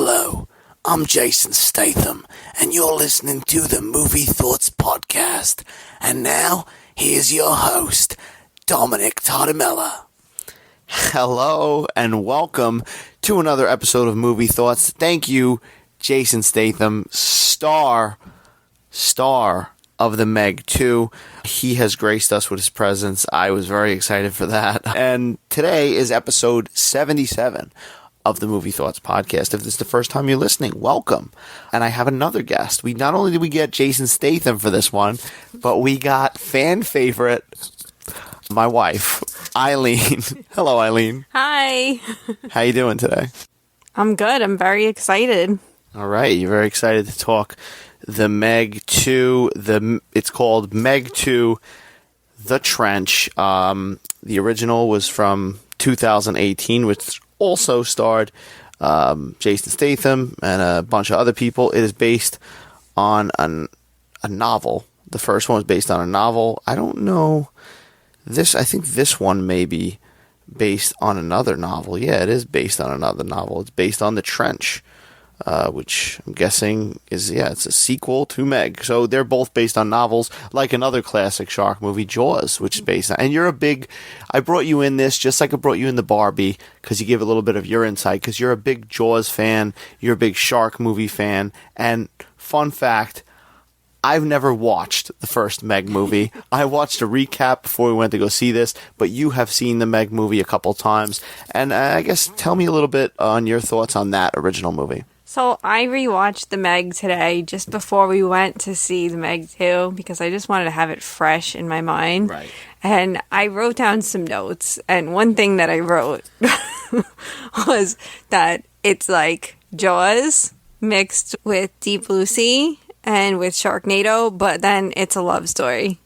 Hello, I'm Jason Statham, and you're listening to the Movie Thoughts Podcast. And now, here's your host, Dominick. Hello, and welcome to another episode of Movie Thoughts. Thank you, Jason Statham, star of the Meg 2. He has graced us with his presence. I was very excited for that. And today is episode 77 of the Movie Thoughts Podcast. If this is the first time you're listening, welcome. And I have another guest. Not only did we get Jason Statham for this one, but we got fan favorite, my wife, Ilene. Hello, Ilene. Hi. How you doing today? I'm good. I'm very excited. All right. You're very excited to talk the Meg 2. It's called Meg 2, The Trench. The original was from 2018, which also starred Jason Statham and a bunch of other people. It is based on a novel. The first one was based on a novel. I don't know. I think this one may be based on another novel. Yeah, it is based on another novel. It's based on The Trench, which I'm guessing is, it's a sequel to Meg. So they're both based on novels, like another classic shark movie, Jaws, which is based on. And I brought you in this just like I brought you in the Barbie, because you give a little bit of your insight, because you're a big Jaws fan, you're a big shark movie fan, and fun fact, I've never watched the first Meg movie. I watched a recap before we went to go see this, but you have seen the Meg movie a couple times, and I guess tell me a little bit on your thoughts on that original movie. So I rewatched the Meg today just before we went to see the Meg 2 because I just wanted to have it fresh in my mind. Right. And I wrote down some notes. And one thing that I wrote was that it's like Jaws mixed with Deep Blue Sea and with Sharknado, but then it's a love story.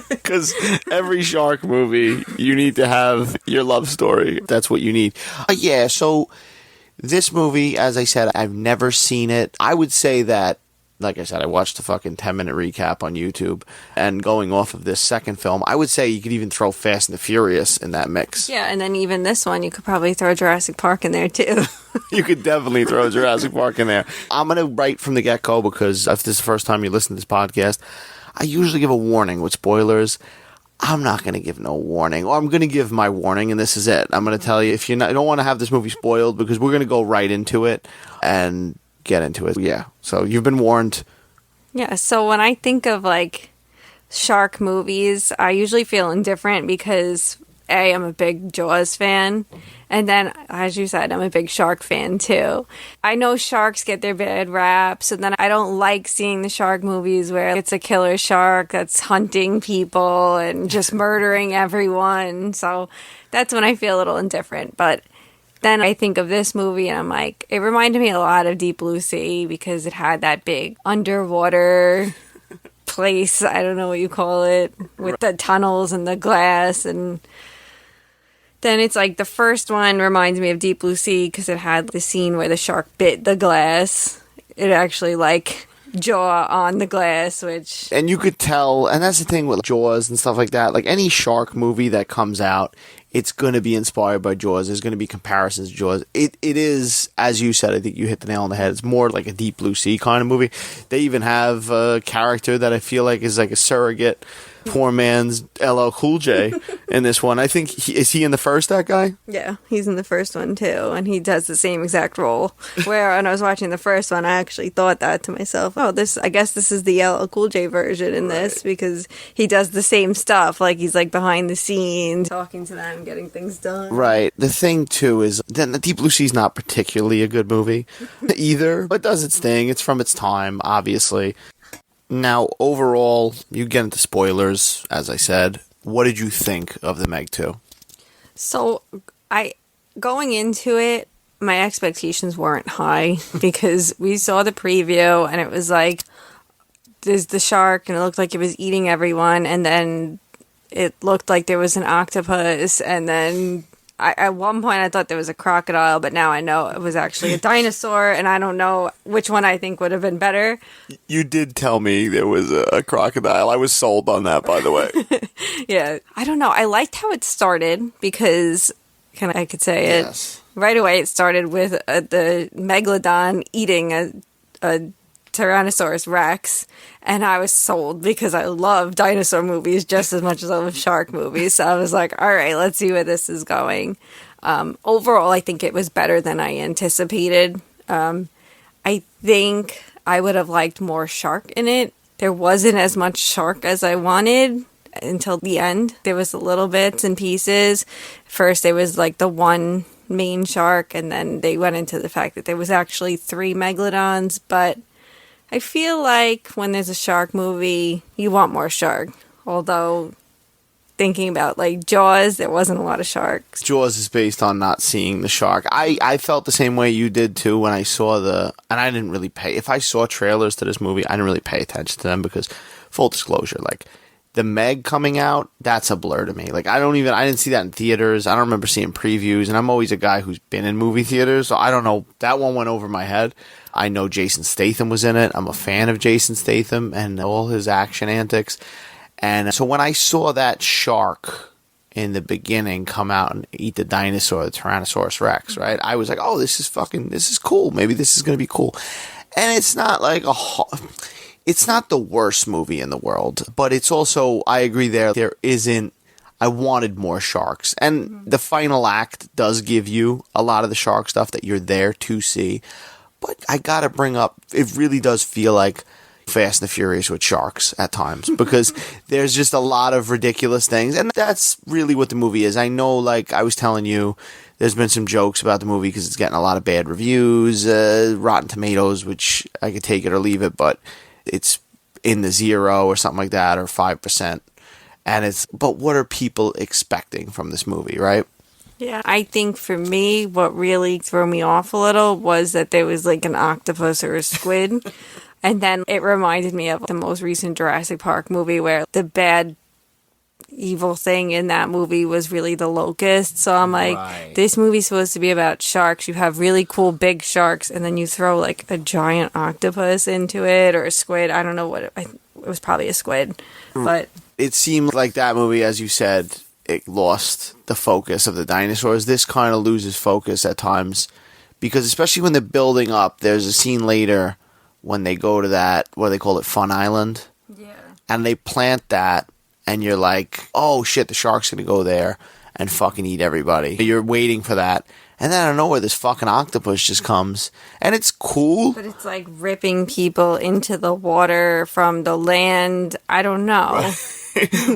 Because every shark movie, you need to have your love story. That's what you need. So this movie, as I said, I've never seen it. I would say that, like I said, I watched the fucking 10-minute recap on YouTube. And going off of this second film, I would say you could even throw Fast and the Furious in that mix. Yeah, and then even this one, you could probably throw Jurassic Park in there, too. You could definitely throw Jurassic Park in there. I'm going to write from the get-go, because if this is the first time you listen to this podcast, I usually give a warning with spoilers. I'm not going to give no warning, or I'm going to give my warning, and this is it. I'm going to tell you, if you don't want to have this movie spoiled, because we're going to go right into it and get into it. Yeah, so you've been warned. Yeah, so when I think of, shark movies, I usually feel indifferent because, A, I'm a big Jaws fan, and then, as you said, I'm a big shark fan, too. I know sharks get their bad raps, and then I don't like seeing the shark movies where it's a killer shark that's hunting people and just murdering everyone, so that's when I feel a little indifferent, but then I think of this movie and I'm like, it reminded me a lot of Deep Blue Sea because it had that big underwater place, I don't know what you call it, with the tunnels and the glass, and then it's like the first one reminds me of Deep Blue Sea because it had the scene where the shark bit the glass. It actually jaw on the glass, which... And you could tell, and that's the thing with Jaws and stuff like that, like any shark movie that comes out, it's going to be inspired by Jaws. There's going to be comparisons to Jaws. It is, as you said, I think you hit the nail on the head. It's more like a Deep Blue Sea kind of movie. They even have a character that I feel like is like a surrogate poor man's LL Cool J in this one. I think, is he in the first, that guy? Yeah, he's in the first one too, and he does the same exact role. Where when I was watching the first one, I actually thought that to myself, I guess this is the LL Cool J version in this, because he does the same stuff, like he's behind the scenes, talking to them, getting things done. Right. The thing too is, then the Deep Blue Sea is not particularly a good movie either, but it does its thing. It's from its time, obviously. Now, overall, you get into spoilers, as I said. What did you think of the Meg 2? So, going into it, my expectations weren't high because we saw the preview and it was like, there's the shark and it looked like it was eating everyone, and then it looked like there was an octopus, and then at one point I thought there was a crocodile, but now I know it was actually a dinosaur, and I don't know which one I think would have been better. You did tell me there was a crocodile. I was sold on that, by the way. Yeah. I don't know. I liked how it started because, I could say it. Yes. right away it started with the megalodon eating a Tyrannosaurus Rex, and I was sold because I love dinosaur movies just as much as I love shark movies. So I was like, all right, let's see where this is going. Overall, I think it was better than I anticipated. I think I would have liked more shark in it. There wasn't as much shark as I wanted until the end. There was a little bits and pieces. First, there was like the one main shark, and then they went into the fact that there was actually 3 megalodons, but I feel like when there's a shark movie, you want more shark. Although, thinking about like Jaws, there wasn't a lot of sharks. Jaws is based on not seeing the shark. I felt the same way you did too when I saw and I didn't really if I saw trailers to this movie, I didn't really pay attention to them because, full disclosure, like, the Meg coming out, that's a blur to me. Like, I didn't see that in theaters. I don't remember seeing previews, and I'm always a guy who's been in movie theaters, so I don't know. That one went over my head. I know Jason Statham was in it. I'm a fan of Jason Statham and all his action antics. And so when I saw that shark in the beginning come out and eat the dinosaur, the Tyrannosaurus Rex, right? I was like, oh, this is cool. Maybe this is going to be cool. And it's not like it's not the worst movie in the world, but it's also, I agree I wanted more sharks. And the final act does give you a lot of the shark stuff that you're there to see. But I gotta bring up, it really does feel like Fast and the Furious with sharks at times, because there's just a lot of ridiculous things, and that's really what the movie is. I know, like I was telling you, there's been some jokes about the movie because it's getting a lot of bad reviews, Rotten Tomatoes, which I could take it or leave it, but it's in the 0 or something like that, or 5%. But what are people expecting from this movie, right? Yeah, I think for me, what really threw me off a little was that there was like an octopus or a squid. And then it reminded me of the most recent Jurassic Park movie where the bad evil thing in that movie was really the locust. So I'm like, right. This movie's supposed to be about sharks. You have really cool big sharks, and then you throw like a giant octopus into it, or a squid. I don't know what it was, probably a squid. But it seemed like that movie, as you said, it lost the focus of the dinosaurs. This kind of loses focus at times, because especially when they're building up, there's a scene later when they go to that, what do they call it, Fun Island? Yeah. And they plant that, and you're like, oh shit, the shark's gonna go there and fucking eat everybody. You're waiting for that. And then out of nowhere, this fucking octopus just comes. And it's cool. But it's like ripping people into the water from the land. I don't know.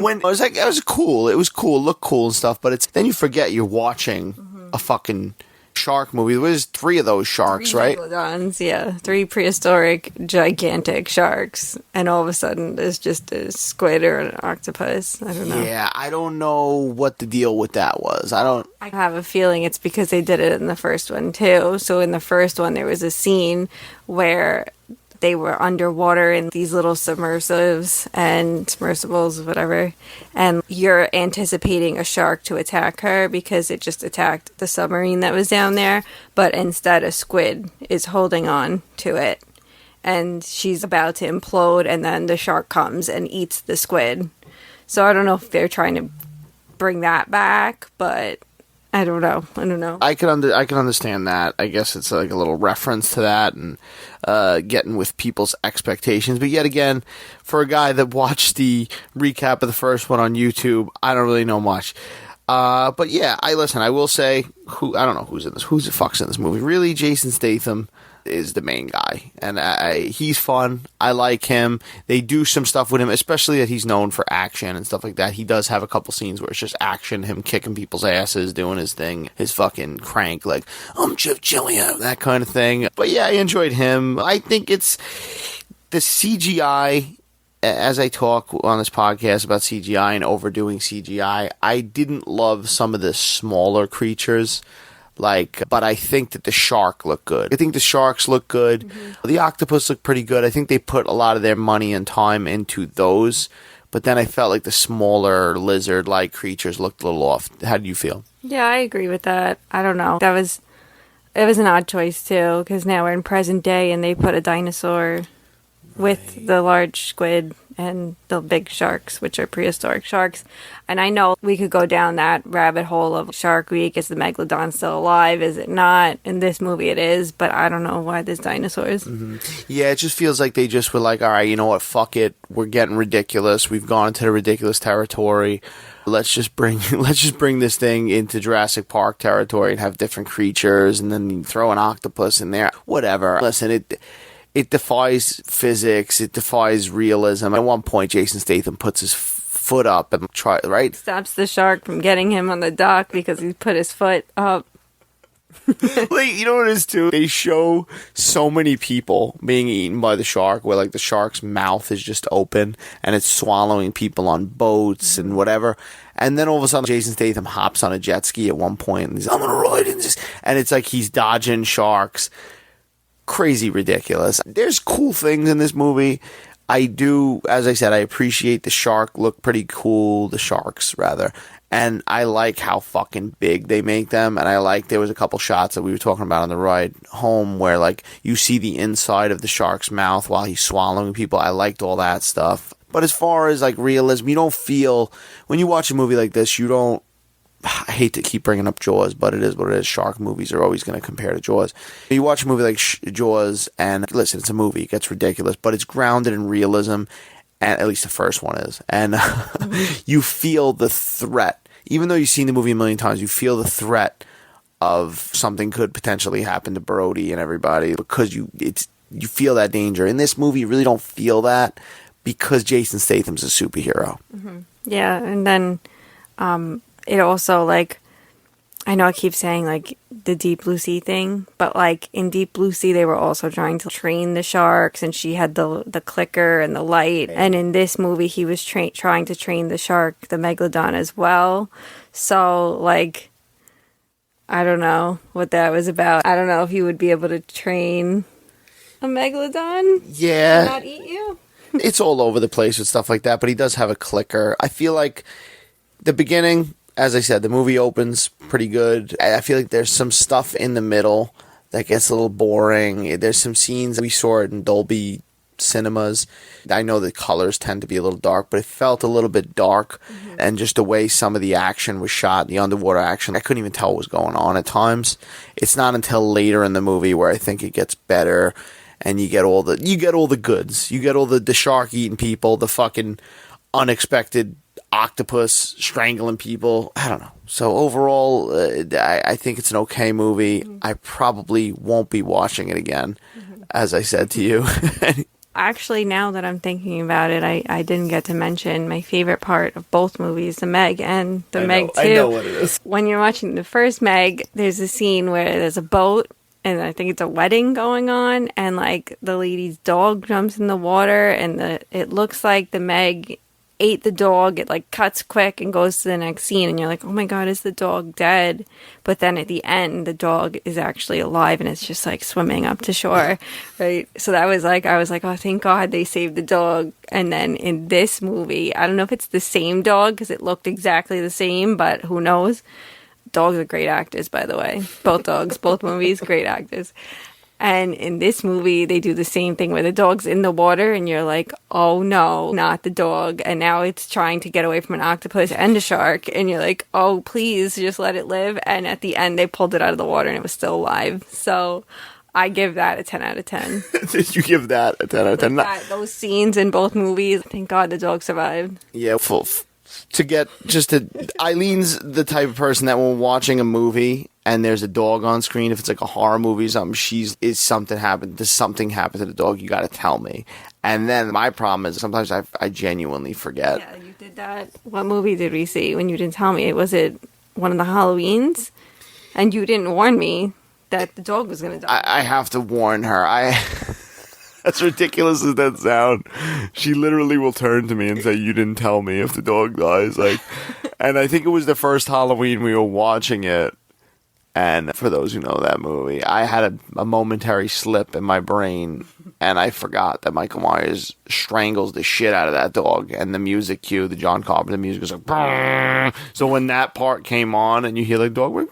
When I was like, it was cool. It was cool. It looked cool and stuff. But then you forget you're watching a fucking shark movie. There was 3 of those sharks, 3 right? Megalodons, yeah. 3 prehistoric, gigantic sharks. And all of a sudden, there's just a squid or an octopus. I don't know. Yeah, I don't know what the deal with that was. I have a feeling it's because they did it in the first one, too. So in the first one, there was a scene where they were underwater in these little submersibles, whatever. And you're anticipating a shark to attack her because it just attacked the submarine that was down there. But instead, a squid is holding on to it. And she's about to implode, and then the shark comes and eats the squid. So I don't know if they're trying to bring that back, but I don't know. I can understand that. I guess it's like a little reference to that and getting with people's expectations. But yet again, for a guy that watched the recap of the first one on YouTube, I don't really know much. But yeah, I will say, I don't know who's in this. Who's the fuck's in this movie? Really, Jason Statham is the main guy, and he's fun. I like him. They do some stuff with him, especially that he's known for action and stuff like that. He does have a couple scenes where it's just action, him kicking people's asses, doing his thing, his fucking crank, like, I'm Chip Chillia, that kind of thing. But yeah, I enjoyed him. I think it's the CGI, as I talk on this podcast about CGI and overdoing CGI, I didn't love some of the smaller creatures. But I think that the shark looked good. I think the sharks look good. Mm-hmm. The octopus looked pretty good. I think they put a lot of their money and time into those. But then I felt like the smaller lizard-like creatures looked a little off. How do you feel? Yeah, I agree with that. I don't know. It was an odd choice, too, because now we're in present day and they put a dinosaur with the large squid and the big sharks, which are prehistoric sharks. And I know we could go down that rabbit hole of Shark Week. Is the megalodon still alive? Is it not? In this movie it is, but I don't know why there's dinosaurs. Mm-hmm. Yeah, it just feels like they just were like, all right, you know what, fuck it. We're getting ridiculous. We've gone into the ridiculous territory. Let's just bring this thing into Jurassic Park territory and have different creatures, and then throw an octopus in there. Whatever. Listen, it defies physics. It defies realism. At one point, Jason Statham puts his foot up and stops the shark from getting him on the dock because he put his foot up. Like, you know what it is too? They show so many people being eaten by the shark, where like the shark's mouth is just open and it's swallowing people on boats and whatever. And then all of a sudden, Jason Statham hops on a jet ski at one point and he's, I'm gonna ride and it's like he's dodging sharks. Crazy ridiculous. There's cool things in this movie. I do, as I said, I appreciate the shark look pretty cool, the sharks rather. And I like how fucking big they make them. And I like, there was a couple shots that we were talking about on the ride home where like you see the inside of the shark's mouth while he's swallowing people. I liked all that stuff. But as far as like realism, you don't feel, when you watch a movie like this, you don't, I hate to keep bringing up Jaws, but it is what it is. Shark movies are always going to compare to Jaws. You watch a movie like Jaws, and listen, it's a movie. It gets ridiculous, but it's grounded in realism, and at least the first one is. And you feel the threat. Even though you've seen the movie a million times, you feel the threat of something could potentially happen to Brody and everybody because you feel that danger. In this movie, you really don't feel that because Jason Statham's a superhero. Mm-hmm. Yeah, and then it also, like, I know I keep saying, like, the Deep Blue Sea thing, but, like, in Deep Blue Sea, they were also trying to train the sharks, and she had the clicker and the light, and in this movie, he was trying to train the shark, the megalodon, as well. So, like, I don't know what that was about. I don't know if you would be able to train a megalodon to not eat you. It's all over the place with stuff like that, but he does have a clicker. I feel like the beginning, as I said, the movie opens pretty good. I feel like there's some stuff in the middle that gets a little boring. There's some scenes, we saw it in Dolby cinemas. I know the colors tend to be a little dark, but it felt a little bit dark. Mm-hmm. And just the way some of the action was shot, the underwater action, I couldn't even tell what was going on at times. It's not until later in the movie where I think it gets better. And you get all the goods. You get all the shark eating people, the fucking unexpected octopus strangling people. I don't know. So overall, I think it's an okay movie. Mm-hmm. I probably won't be watching it again, as I said to you. Actually, now that I'm thinking about it, I didn't get to mention my favorite part of both movies, the Meg and the Meg 2. I know what it is. When you're watching the first Meg, there's a scene where there's a boat, and I think it's a wedding going on, and like the lady's dog jumps in the water, and it looks like the Meg ate the dog. It like cuts quick and goes to the next scene, and you're like, oh my god, is the dog dead? But then at the end, the dog is actually alive, and it's just like swimming up to shore, right? So that was like, I was like, oh, thank god they saved the dog. And then in this movie, I don't know if it's the same dog because it looked exactly the same, but who knows? Dogs are great actors, by the way. Both dogs, both movies, great actors. And in this movie, they do the same thing where the dog's in the water and you're like, oh no, not the dog. And now it's trying to get away from an octopus and a shark. And you're like, oh, please just let it live. And at the end, they pulled it out of the water and it was still alive. So I give that a 10 out of 10. Did you give that a 10 out of 10? Those scenes in both movies, thank God the dog survived. Yeah, Ilene's the type of person that when watching a movie and there's a dog on screen, if it's like a horror movie or something, does something happen to the dog, you got to tell me. And then my problem is sometimes I genuinely forget. Yeah, you did that. What movie did we see when you didn't tell me? Was it one of the Halloweens? And you didn't warn me that the dog was going to die. I have to warn her. As ridiculous as that sound, she literally will turn to me and say, you didn't tell me if the dog dies. Like, and I think it was the first Halloween we were watching it. And for those who know that movie, I had a momentary slip in my brain, and I forgot that Michael Myers strangles the shit out of that dog. And the music cue, the John Carpenter music, was like, brrr. So when that part came on, and you hear the dog like,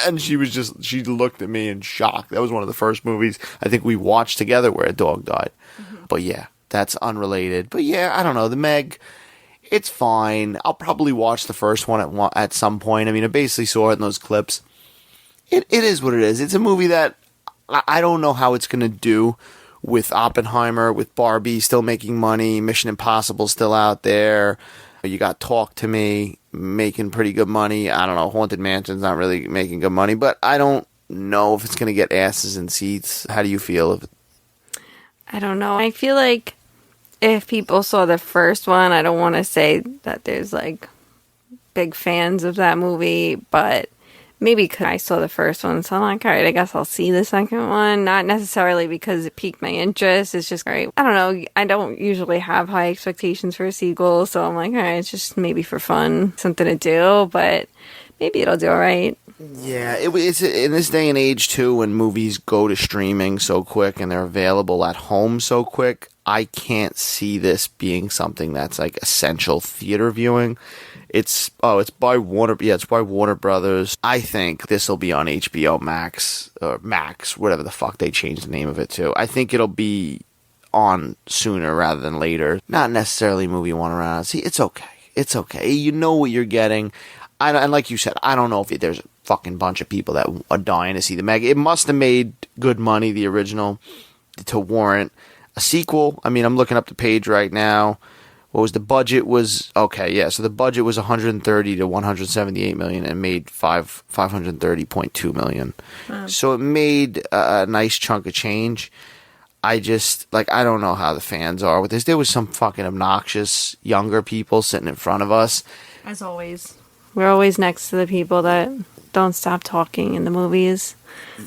and she looked at me in shock. That was one of the first movies I think we watched together where a dog died. Mm-hmm. But yeah, that's unrelated. But yeah, I don't know. The Meg, it's fine. I'll probably watch the first one at some point. I mean, I basically saw it in those clips. It is what it is. It's a movie that I don't know how it's going to do with Oppenheimer, with Barbie still making money, Mission Impossible still out there. You got Talk to Me making pretty good money. I don't know. Haunted Mansion's not really making good money, but I don't know if it's going to get asses in seats. How do you feel? I don't know. I feel like if people saw the first one, I don't want to say that there's like big fans of that movie, but maybe because I saw the first one, so I'm like, all right, I guess I'll see the second one. Not necessarily because it piqued my interest. It's just, all right, I don't know. I don't usually have high expectations for a sequel, so I'm like, all right, it's just maybe for fun, something to do, but maybe it'll do all right. Yeah, it's in this day and age, too, when movies go to streaming so quick and they're available at home so quick, I can't see this being something that's like essential theater viewing. It's by Warner. Yeah, it's by Warner Brothers. I think this will be on HBO Max or Max, whatever the fuck they changed the name of it to. I think it'll be on sooner rather than later. Not necessarily a movie you want to run out. See, it's okay. It's okay. You know what you're getting. And like you said, I don't know if there's a fucking bunch of people that are dying to see the Meg. It must have made good money, the original, to warrant a sequel. I mean, I'm looking up the page right now. What was the budget? Okay, yeah. So the budget was 130 to 178 million, and made 530.2 million. Wow. So it made a nice chunk of change. I just I don't know how the fans are with this. There was some fucking obnoxious younger people sitting in front of us. As always, we're always next to the people that don't stop talking in the movies.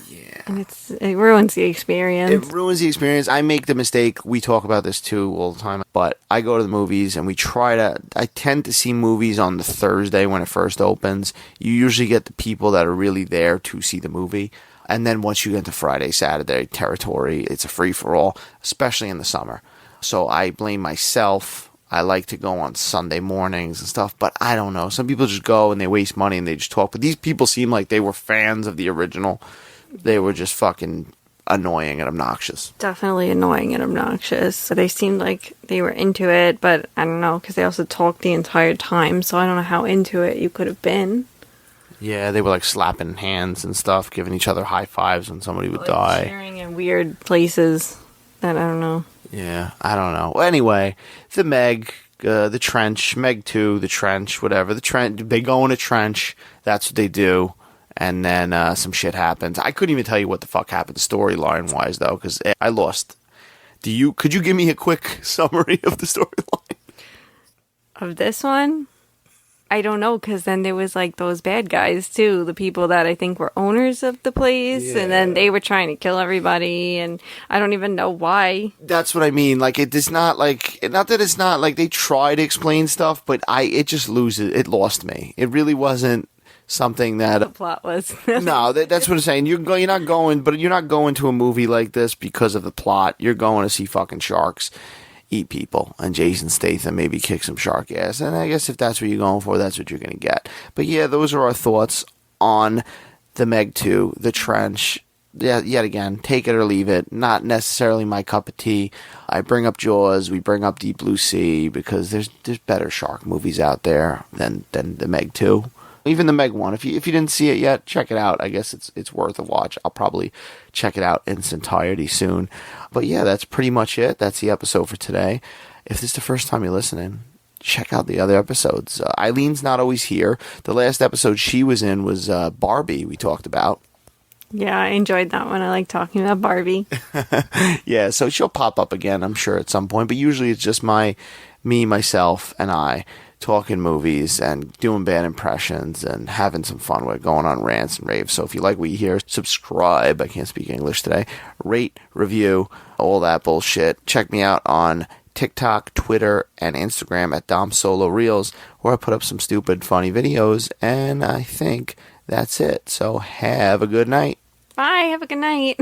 Yeah. And it ruins the experience. It ruins the experience. I make the mistake. We talk about this too all the time. But I go to the movies and I tend to see movies on the Thursday when it first opens. You usually get the people that are really there to see the movie. And then once you get into Friday, Saturday territory, it's a free-for-all, especially in the summer. So I blame myself. I like to go on Sunday mornings and stuff, but I don't know. Some people just go and they waste money and they just talk. But these people seem like they were fans of the original. They were just fucking annoying and obnoxious. Definitely annoying and obnoxious. So they seemed like they were into it, but I don't know, because they also talked the entire time, so I don't know how into it you could have been. Yeah, they were like slapping hands and stuff, giving each other high fives when somebody would die. Cheering in weird places that I don't know. Yeah, I don't know. Well, anyway, the Meg, the Trench, Meg 2, the Trench, whatever. The Trench, they go in a trench. That's what they do. And then some shit happens. I couldn't even tell you what the fuck happened storyline-wise, though, because I lost. Could you give me a quick summary of the storyline? Of this one? I don't know, because then there was like those bad guys too, the people that I think were owners of the place, and then they were trying to kill everybody, and I don't even know why. That's what I mean. Like, it is not like, not that it's not like they try to explain stuff, but it just it lost me. It really wasn't something that the plot was. No, that's what I'm saying. You're not going to a movie like this because of the plot. You're going to see fucking sharks eat people, and Jason Statham maybe kick some shark ass. And I guess if that's what you're going for, that's what you're going to get. But yeah, those are our thoughts on the Meg 2, the Trench. Yeah, yet again, take it or leave it. Not necessarily my cup of tea. I bring up Jaws, we bring up Deep Blue Sea, because there's better shark movies out there than the Meg 2. Even the Meg 1. If you didn't see it yet, check it out. I guess it's worth a watch. I'll probably check it out in its entirety soon. But yeah, that's pretty much it. That's the episode for today. If this is the first time you're listening, check out the other episodes. Ilene's not always here. The last episode she was in was Barbie, we talked about. Yeah, I enjoyed that one. I like talking about Barbie. Yeah, so she'll pop up again, I'm sure, at some point. But usually it's just me, myself, and I talking movies and doing bad impressions and having some fun with going on rants and raves. So if you like what you hear, subscribe. I can't speak English today. Rate, review, all that bullshit. Check me out on TikTok, Twitter, and Instagram at Dom Solo Reels, where I put up some stupid, funny videos. And I think that's it. So have a good night. Bye. Have a good night.